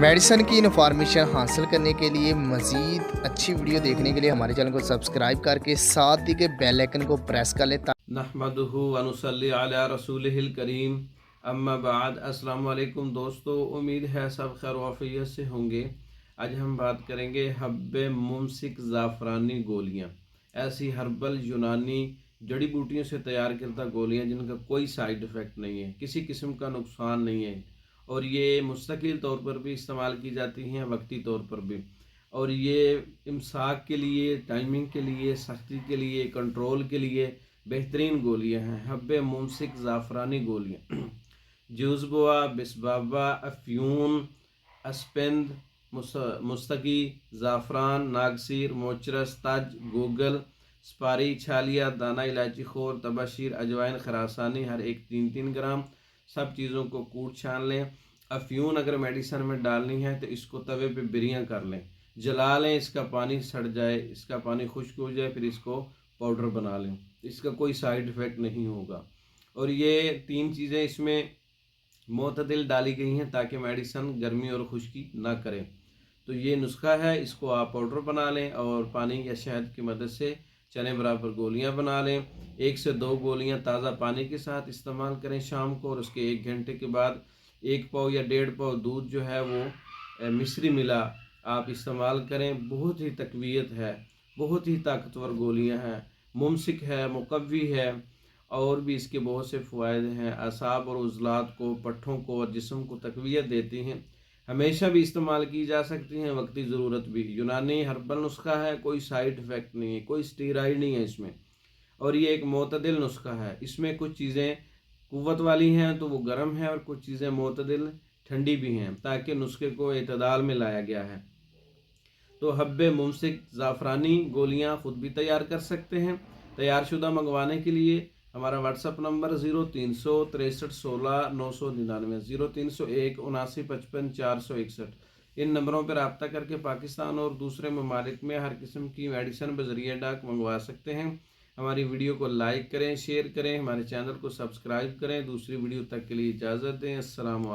Medicine की information हासिल करने के लिए मज़ीद अच्छी वीडियो देखने के लिए हमारे चैनल को सब्सक्राइब करके साथ ही के बेल आइकन को प्रेस कर लें। नहमदुहु व नुसल्ली अला रसूलिहिल करीम अम्मा बाद। अस्सलाम वालेकुम दोस्तों, उम्मीद है सब खैर वाफियत से होंगे। आज हम बात करेंगे हब्बे मुमसिक ज़ाफ़रानी गोलियाँ, ऐसी हर्बल यूनानी जड़ी बूटियों से तैयार करता गोलियाँ जिनका कोई साइड इफ़ेक्ट नहीं है, किसी किस्म का नुकसान नहीं है, और ये मुस्तकिल तौर पर भी इस्तेमाल की जाती हैं, वक्ती तौर पर भी। और ये इमसाक के लिए, टाइमिंग के लिए, सख्ती के लिए, कंट्रोल के लिए बेहतरीन गोलियां हैं। हब्बे मुमसिक ज़ाफ़रानी गोलियां जूज़बुआ, बिस्बाबा, अफ्यून, अस्पेंद, मुस्तकी, ज़ाफ़रान, नागसीर, मोचरस, तज, गूगल, स्पारी, छालिया, दाना इलायची खोर, तबाशीर, अजवाइन, खरासानी, हर एक 3-3 ग्राम। सब चीज़ों को कूट छान लें। अफ्यून अगर मेडिसन में डालनी है तो इसको तवे पे बिरियाँ कर लें, जला लें, इसका पानी सड़ जाए, इसका पानी खुश्क हो जाए, फिर इसको पाउडर बना लें। इसका कोई साइड इफ़ेक्ट नहीं होगा। और ये 3 चीज़ें इसमें मोतदिल डाली गई हैं ताकि मेडिसन गर्मी और खुश्की ना करें। तो ये नुस्खा है, इसको आप पाउडर बना लें और पानी या शहद की मदद से चने बराबर गोलियां बना लें। 1 से 2 गोलियां ताज़ा पानी के साथ इस्तेमाल करें शाम को, और उसके 1 घंटे के बाद 1 पाव या 1.5 पाव दूध जो है वो मिश्री मिला आप इस्तेमाल करें। बहुत ही तकवीयत है, बहुत ही ताकतवर गोलियां हैं, मुमसिक है, मुकव्वी है, और भी इसके बहुत से फ़वाइद हैं। असाब और उज़लात को, पट्ठों को और जिस्म को तकवीयत देती हैं। हमेशा भी इस्तेमाल की जा सकती हैं, वक्ती ज़रूरत भी। यूनानी हर्बल नुस्खा है, कोई साइड इफ़ेक्ट नहीं है, कोई स्टीराइड नहीं है इसमें। और ये एक मोतदिल नुस्खा है। इसमें कुछ चीज़ें कुव्वत वाली हैं तो वो गर्म है, और कुछ चीज़ें मोतदिल ठंडी भी हैं, ताकि नुस्खे को एतदाल में लाया गया है। तो हब्बे मुमसिक ज़ाफ़रानी गोलियां ख़ुद भी तैयार कर सकते हैं। तैयार शुदा मंगवाने के लिए हमारा व्हाट्सअप नंबर 0300 63 16 999 0301 79 55 461। इन नंबरों पर रब्ता करके पाकिस्तान और दूसरे ममालिक में हर किस्म की मेडिसिन बज़रिए डाक मंगवा सकते हैं। हमारी वीडियो को लाइक करें, शेयर करें, हमारे चैनल को सब्सक्राइब करें। दूसरी वीडियो तक के लिए इजाज़त दें। अस्सलाम वालेकुम।